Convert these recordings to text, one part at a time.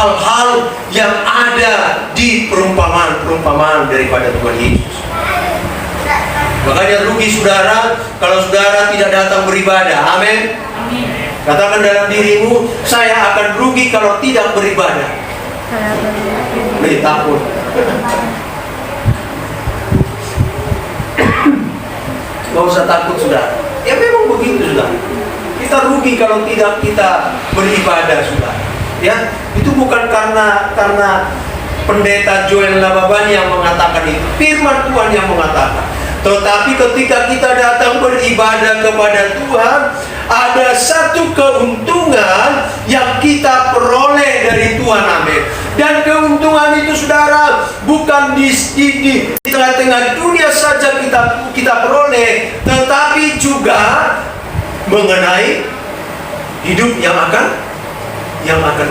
hal-hal yang ada di perumpamaan daripada Tuhan Yesus. Makanya rugi saudara kalau saudara tidak datang beribadah. Amin. Katakan dalam dirimu, saya akan rugi kalau tidak beribadah. Takut. Gak usah takut saudara. Ya memang begitu saudara. Kita rugi kalau tidak kita beribadah saudara. Ya, itu bukan karena pendeta Joel Lababani yang mengatakan itu. Firman Tuhan yang mengatakan. Tetapi ketika kita datang beribadah kepada Tuhan, ada satu keuntungan yang kita peroleh dari Tuhan. Amin. Dan keuntungan itu saudara bukan di tengah-tengah dunia saja kita peroleh, tetapi juga mengenai hidup yang akan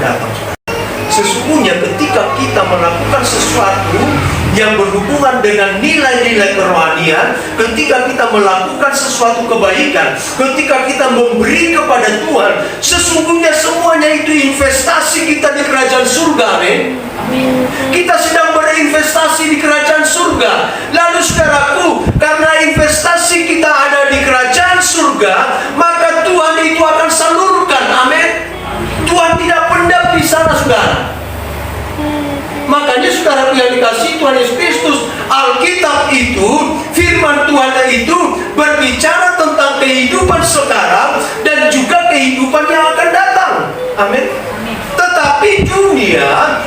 datang. Sesungguhnya ketika kita melakukan sesuatu yang berhubungan dengan nilai-nilai kerohanian, ketika kita melakukan sesuatu kebaikan, ketika kita memberi kepada Tuhan, sesungguhnya semuanya itu investasi kita di kerajaan surga. Amin. Kita sedang berinvestasi di kerajaan surga. Lalu saudaraku, karena investasi kita ada di kerajaan surga, maka Tuhan itu akan salurkan. Amin. Tuhan tidak pendam di sana saudara. Makanya saudara yang dikasihi Tuhan Yesus Kristus, Alkitab itu, firman Tuhan itu berbicara tentang kehidupan sekarang dan juga kehidupan yang akan datang. Amin. Tetapi dunia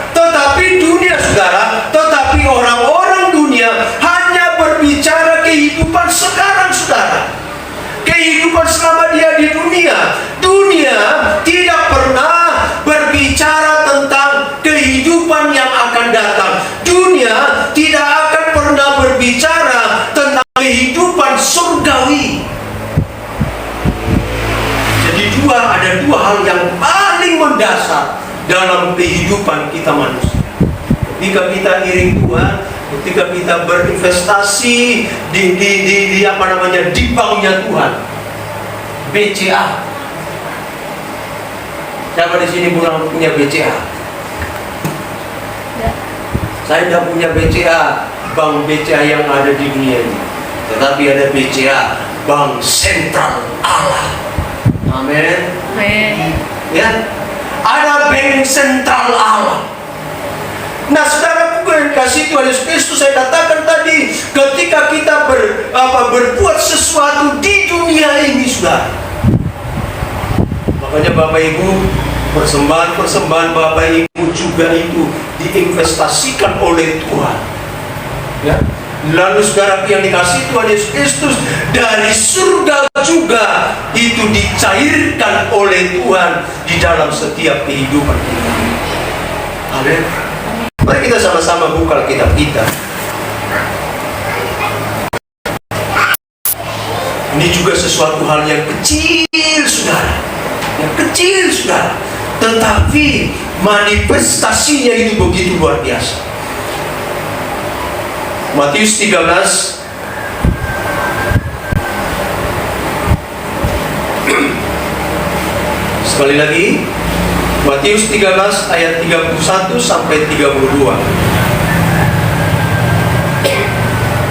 saudara, tetapi orang-orang dunia hanya berbicara kehidupan sekarang saudara. Kehidupan selama dia di dunia. Dunia tidak pernah berbicara tentang kehidupan yang akan datang. Dunia tidak akan pernah berbicara tentang kehidupan surgawi. Jadi ada dua hal yang paling mendasar dalam kehidupan kita manusia. Ketika kita iring Tuhan, ketika kita berinvestasi di banknya Tuhan, BCA. Siapa di sini punya BCA? Saya tidak punya BCA, bank BCA yang ada di dunia ini. Tetapi ada BCA, Bank Sentral Allah. Amin. Ya, ada Bank Sentral Allah. Nah, saudaraku yang kasih Tuhan Yesus Kristus, saya katakan tadi, ketika kita berbuat sesuatu di dunia ini, saudara. Makanya Bapak Ibu, persembahan Bapak Ibu juga itu diinvestasikan oleh Tuhan. Ya. Lalu saudara yang dikasih Tuhan Yesus Kristus, dari surga juga itu dicairkan oleh Tuhan di dalam setiap kehidupan kita. Amin. Mari kita sama-sama buka Alkitab kita. Ini juga sesuatu hal yang kecil, saudara. Yang kecil, saudara. Tetapi manifestasinya itu begitu luar biasa. Matius 13 sekali lagi, Matius 13 ayat 31 sampai 32.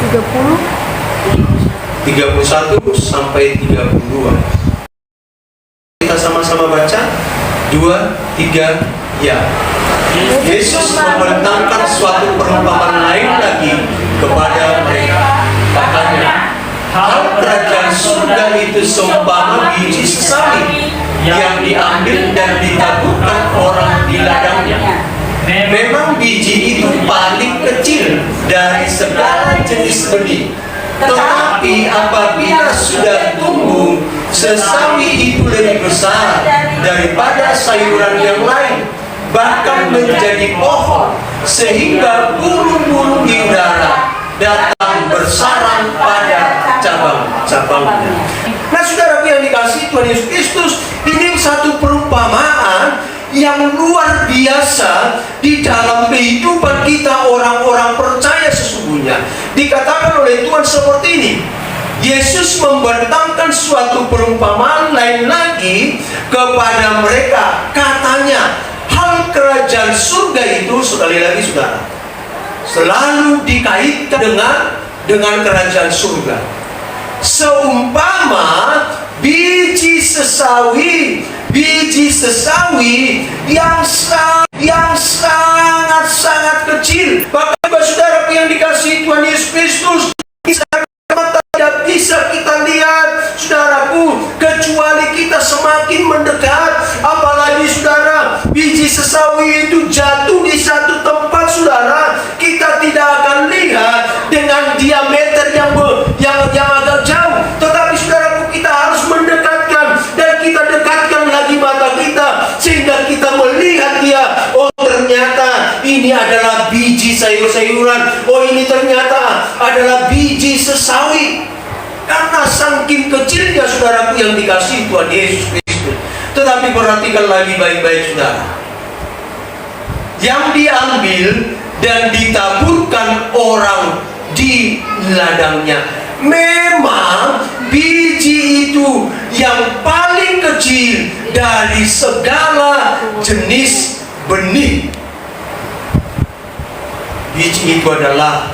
30 31 sampai 32. Kita sama-sama baca. 2, 3, ya. Yesus membentangkan suatu perumpamaan lain lagi kepada mereka. Katanya, hal kerajaan surga itu seumpama biji sesami yang diambil dan ditaburkan orang di ladangnya. Memang biji itu paling kecil dari segala jenis benih, tetapi apabila sudah tumbuh, sesawi itu lebih besar daripada sayuran yang lain, bahkan menjadi pohon, sehingga burung-burung di udara datang bersarang pada cabang-cabangnya. Nah, saudara yang dikasihi Tuhan Yesus Kristus, ini satu perumpamaan yang luar biasa di dalam kehidupan kita orang-orang percaya sesungguhnya. Dikatakan oleh Tuhan seperti ini, Yesus membentangkan suatu perumpamaan lain lagi kepada mereka. Katanya, hal kerajaan surga itu, sekali lagi saudara, selalu dikaitkan dengan kerajaan surga. Seumpama biji sesawi yang sangat kecil. Bapak saudara yang dikasihi Tuhan Yesus Kristus, tidak bisa kita lihat, saudaraku, kecuali kita semakin mendekat. Apalagi saudara, biji sesawi itu jatuh di satu tempat, saudara, kita tidak akan lihat dengan diameter yang agak jauh. Tetapi saudaraku, kita harus mendekatkan, dan kita dekatkan lagi mata kita, sehingga kita melihat dia. Oh, ternyata ini adalah biji sayur-sayuran. Oh, ini ternyata adalah biji sesawi. Karena saking kecilnya, saudaraku yang dikasihi Tuhan Yesus Kristus. Tetapi perhatikan lagi baik-baik, saudara. Yang diambil dan ditaburkan orang di ladangnya, memang biji itu yang paling kecil dari segala jenis benih. Biji itu adalah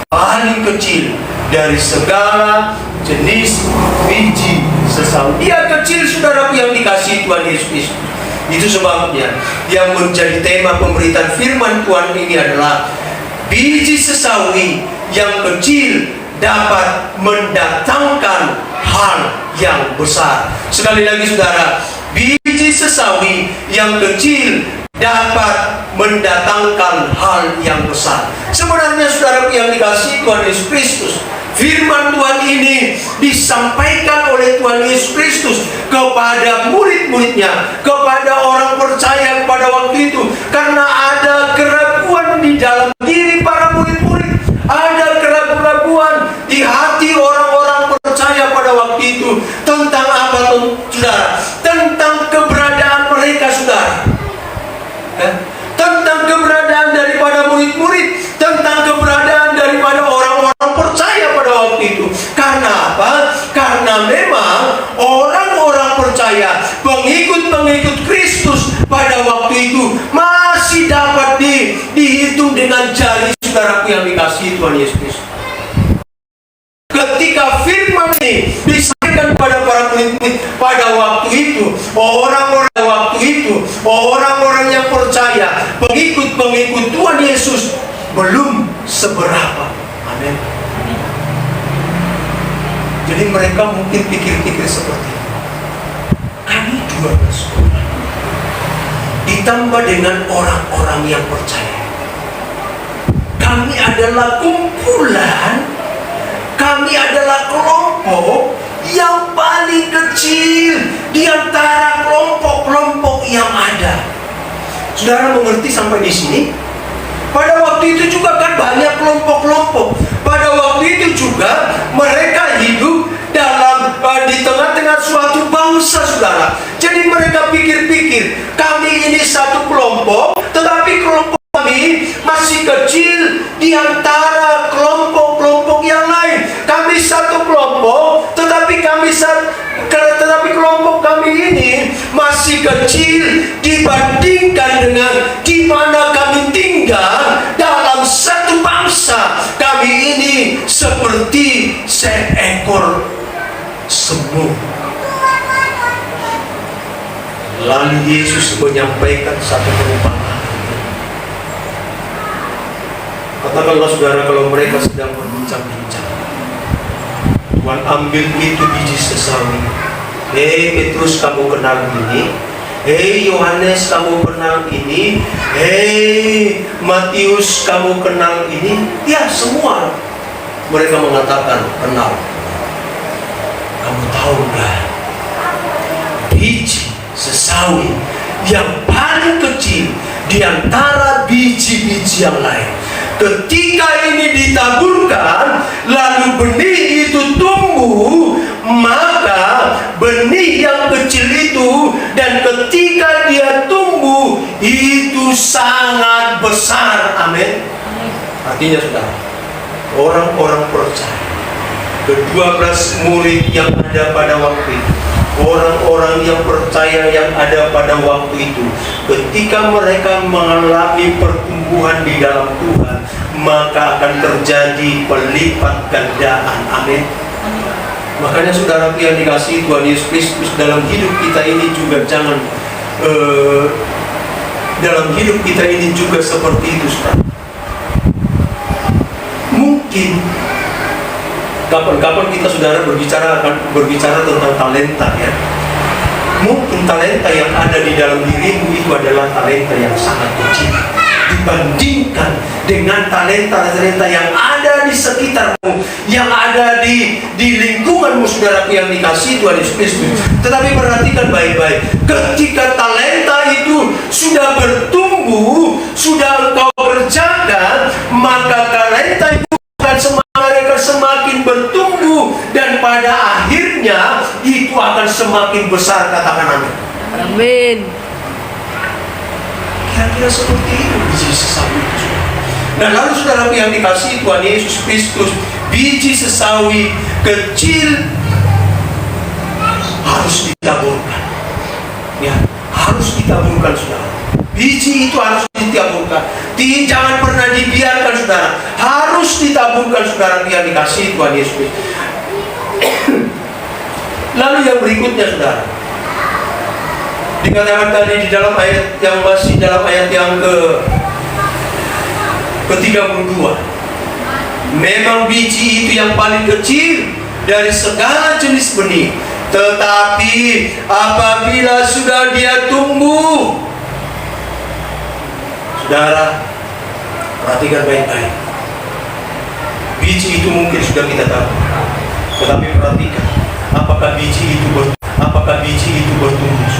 paling kecil dari segala jenis biji sesawi. Dia kecil, saudaraku yang dikasihi Tuhan Yesus Kristus. Itu sebabnya yang menjadi tema pemberitaan firman Tuhan ini adalah biji sesawi yang kecil dapat mendatangkan hal yang besar. Sekali lagi saudara, biji sesawi yang kecil dapat mendatangkan hal yang besar. Sebenarnya saudaraku yang dikasihi Tuhan Yesus Kristus, firman Tuhan ini disampaikan oleh Tuhan Yesus Kristus kepada murid-muridnya, kepada orang percaya pada waktu itu. Karena ada keraguan di dalam diri para murid-murid, ada keraguan di hati orang-orang percaya pada waktu itu. Tentang apa, saudara? Tentang keberadaan mereka, saudara. Tentang keberadaan daripada murid-murid, tentang keberadaan daripada orang-orang percaya pada waktu itu. Karena apa? Karena memang orang-orang percaya, pengikut-pengikut Kristus pada waktu itu masih dapat dihitung dengan jari, saudaraku yang dikasihi Tuhan Yesus Kristus. Ketika firman ini disampaikan pada para murid-murid pada waktu itu, orang-orang yang percaya, pengikut-pengikut Tuhan Yesus, belum seberapa. Amin. Jadi mereka mungkin pikir-pikir seperti ini. Kami 12 orang, ditambah dengan orang-orang yang percaya. Kami adalah kumpulan, kami adalah kelompok yang paling kecil di antara kelompok-kelompok yang ada. Saudara mengerti sampai di sini? Pada waktu itu juga kan banyak kelompok-kelompok. Pada waktu itu juga mereka hidup di tengah-tengah suatu bangsa, saudara. Jadi mereka pikir-pikir, kami ini satu kelompok, tetapi kelompok kami masih kecil di antara kelompok-kelompok yang lain. Kami satu kelompok, tetapi kelompok kami ini masih kecil dibandingkan dengan di mana kami tinggal dalam satu bangsa. Kami ini seperti seekor semut. Lalu Yesus menyampaikan satu perumpamaan. Katakanlah saudara, kalau mereka sedang berbincang-bincang, Tuhan ambil itu biji sesawi. Hei Petrus, kamu kenal ini? Hei Yohanes, kamu kenal ini? Hei Matius, kamu kenal ini? Ya, semua mereka mengatakan kenal. Kamu tahu gak? Biji sesawi yang paling kecil di antara biji-biji yang lain, ketika ini ditaburkan, lalu benih itu tumbuh, maka benih yang kecil itu, dan ketika dia tumbuh, itu sangat besar. Amin. Artinya saudara, orang-orang percaya, ke-12 murid yang ada pada waktu itu, orang-orang yang percaya yang ada pada waktu itu, ketika mereka mengalami pertumbuhan di dalam Tuhan, maka akan terjadi pelipat gandaan. Amin. Makanya saudaraku yang dikasihi Tuhan Yesus Kristus, dalam hidup kita ini juga jangan dalam hidup kita ini juga seperti itu, saudara. Mungkin kapan-kapan kita saudara berbicara tentang talenta, ya. Mungkin talenta yang ada di dalam dirimu itu adalah talenta yang sangat kecil dibandingkan dengan talenta-talenta yang ada di sekitarmu, yang ada di lingkunganmu, saudaraku yang dikasihi Tuhan Yesus Kristus. Tetapi perhatikan baik-baik, ketika talenta itu sudah bertumbuh, sudah engkau kerjakan, maka talenta itu akan semakin bertumbuh, dan pada akhirnya itu akan semakin besar. Katakan amin. Amin. Kira-kira seperti itu biji sesawi itu. Nah, lalu saudara yang dikasihi Tuhan Yesus Kristus, biji sesawi kecil harus ditaburkan. Ya, harus ditaburkan, saudara. Biji itu harus ditaburkan. Jangan pernah dibiarkan, saudara. Harus ditaburkan, saudara yang dikasihi Tuhan Yesus. Lalu yang berikutnya, saudara, dikatakan tadi di dalam ayat yang masih dalam ayat yang ke-32, memang biji itu yang paling kecil dari segala jenis benih, tetapi apabila sudah dia tumbuh, saudara, perhatikan baik-baik. Biji itu mungkin sudah kita tahu, tetapi perhatikan, apakah biji itu bertumbuh?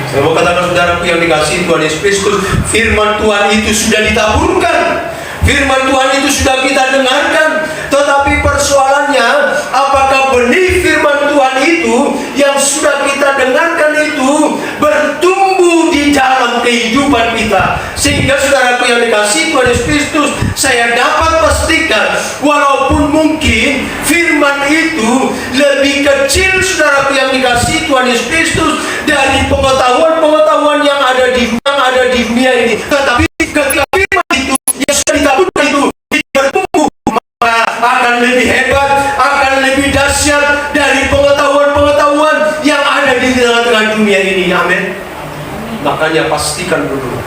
Saya mau katakan saudaraku yang dikasihi Tuhan Yesus Kristus, firman Tuhan itu sudah ditaburkan, firman Tuhan itu sudah kita dengarkan, tetapi persoalannya, apakah benih firman Tuhan itu yang sudah kita dengarkan itu bertumbuh di dalam kehidupan kita? Sehingga saudaraku yang dikasihi Tuhan Yesus Kristus, saya dapat pastikan, walaupun mungkin firman itu lebih kecil, saudaraku yang dikasihi Tuhan Yesus Kristus, dari pengetahuan yang ada di dunia ini, tetapi ketika firman itu yang sudah ditaburkan itu bertumbuh, maka akan lebih hebat, akan lebih dahsyat dari pengetahuan yang ada di tengah-tengah dunia ini. Amin. Makanya pastikan dulu,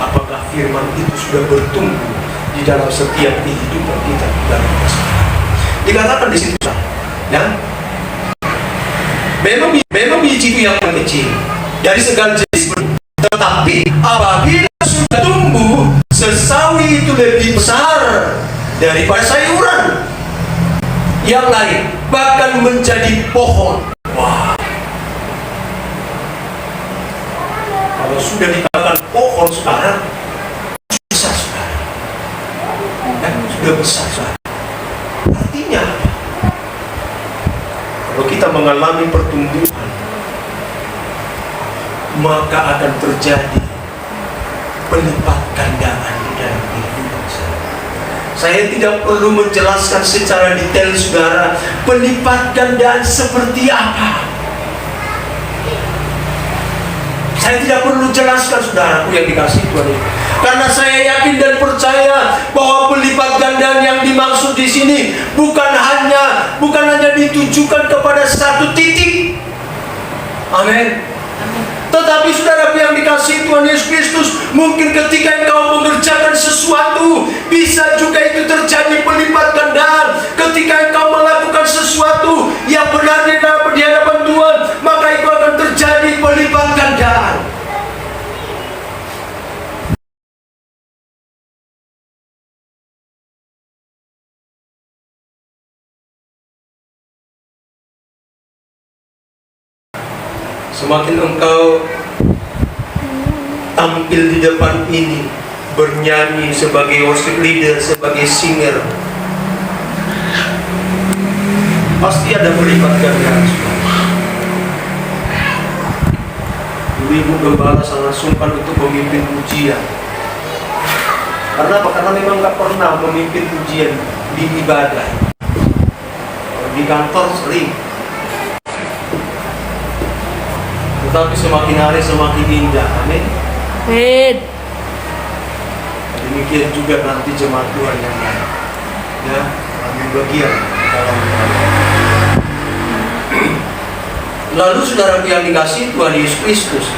apakah firman itu sudah bertumbuh di dalam setiap kehidupan kita di dalam keseharian. Dikatakan di situ, ya, memang biji itu yang kecil dari segala jenis, tetapi apabila sudah tumbuh, sesawi itu lebih besar daripada sayuran yang lain, bahkan menjadi pohon. Wah, kalau sudah dikatakan pohon sekarang, besar sekarang, dan sudah besar sekarang. Artinya apa? Kalau kita mengalami pertumbuhan, maka akan terjadi pelipat gandaan di dalam kehidupan saya. Saya tidak perlu menjelaskan secara detail, saudara, pelipat gandaan seperti apa. Saya tidak perlu jelaskan, saudaraku yang dikasihi Tuhan ini, karena saya yakin dan percaya bahwa pelipat gandaan yang dimaksud di sini bukan hanya ditujukan kepada satu titik. Amin. Tetapi saudara yang dikasihi Tuhan Yesus Kristus, mungkin ketika engkau mengerjakan sesuatu, bisa juga itu terjadi pelipat gandaan. Ketika engkau melakukan sesuatu yang benar di hadapan Tuhan, maka itu akan terjadi pelipat gandaan. Semakin engkau tampil di depan ini, bernyanyi sebagai worship leader, sebagai singer, pasti ada pelipat gandaan. Dulu ibu gembala sangat sungkan untuk memimpin pujian. Karena apa? Karena memang gak pernah memimpin pujian di ibadah. Di kantor sering. tetapi semakin hari semakin indah. Amin. Amin. Demikian juga nanti jemaat Tuhan yang lain, ya, ambil bagian dalam. Lalu saudara yang dikasih Tuhan Yesus Kristus,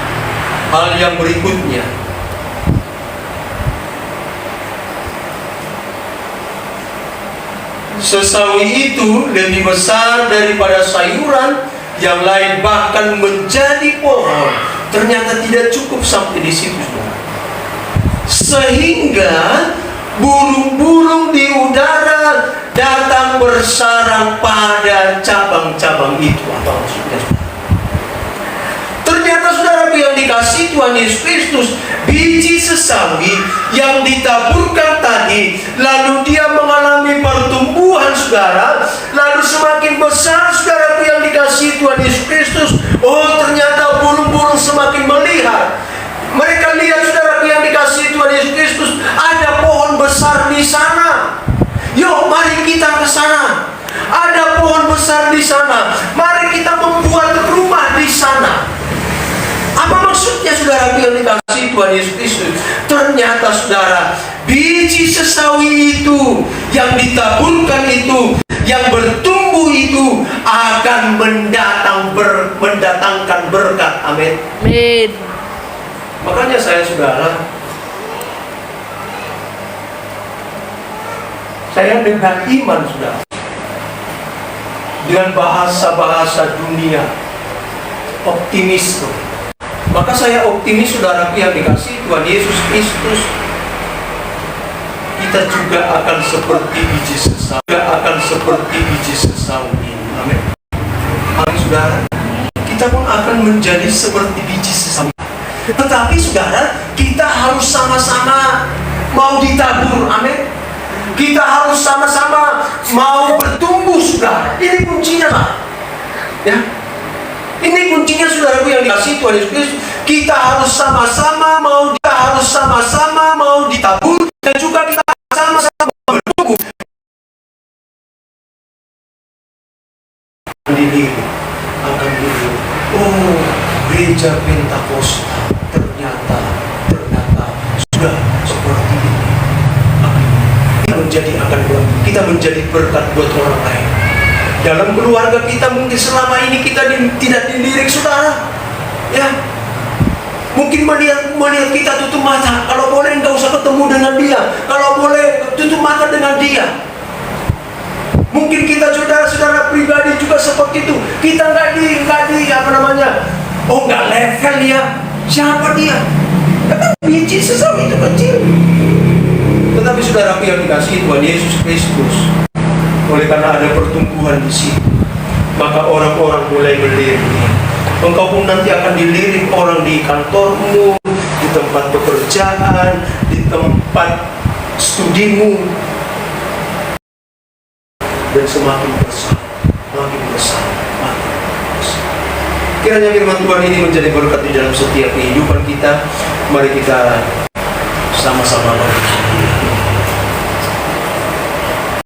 hal yang berikutnya, sesawi itu lebih besar daripada sayuran yang lain, bahkan menjadi pohon. Ternyata tidak cukup sampai di situ, saudara. Sehingga burung-burung di udara datang bersarang pada cabang-cabang itu. Apa maksudnya? Ternyata saudaraku yang dikasih Tuhan Yesus Kristus, biji sesawi yang ditaburkan tadi, lalu dia mengalami pertumbuhan, saudara, lalu semakin besar, saudaraku yang dikasih Tuhan Yesus Kristus. Oh, ternyata burung-burung semakin melihat. Mereka lihat, saudaraku yang dikasih Tuhan Yesus Kristus, ada pohon besar di sana. Yuk, mari kita ke sana. Ada pohon besar di sana. Mari kita membuat rumah di sana. Apa maksudnya, saudaraku yang dikasih Tuhan Yesus Kristus? Ternyata, saudara, biji sesawi itu yang ditaburkan itu, yang bertumbuh itu akan mendatangkan berkat. Amin. Amin. Makanya saudara, saya dengan iman, saudara, dengan bahasa-bahasa dunia, optimisme. Maka saya optimis, saudara, yang dikasih Tuhan Yesus Kristus, kita juga akan seperti biji sesawi ini. Amin. Amin, saudara. Kita pun akan menjadi seperti biji sesawi. Tetapi, saudara, kita harus sama-sama mau ditabur. Amin. Kita harus sama-sama mau bertumbuh, saudara. Ini kuncinya, Pak. Ya. Ini kuncinya, saudaraku yang dikasih Tuhan Yesus Kristus. Kita harus sama-sama mau ditabur, dan juga kita sama-sama bertumbuh. Akan diri. Oh, gereja Pentakosta ternyata sudah seperti ini. Kita menjadi berkat buat orang lain. Dalam keluarga kita mungkin selama ini kita tidak dilirik, saudara. Ya, mungkin melihat kita tutup mata. Kalau boleh nggak usah ketemu dengan dia. Kalau boleh tutup mata dengan dia. Mungkin kita saudara-saudara pribadi juga seperti itu. Kita nggak di apa namanya? Oh, nggak level dia. Siapa dia? Biji sesawi itu kecil. Tetapi saudaraku yang dikasihi Tuhan Yesus Kristus, oleh karena ada pertumbuhan di sini, maka orang-orang mulai melirik. Engkau pun nanti akan dilirik orang di kantormu, di tempat pekerjaan, di tempat studimu, dan semakin besar, makin besar. Kiranya firman Tuhan ini menjadi berkat di dalam setiap kehidupan kita. Mari kita sama-sama berdoa.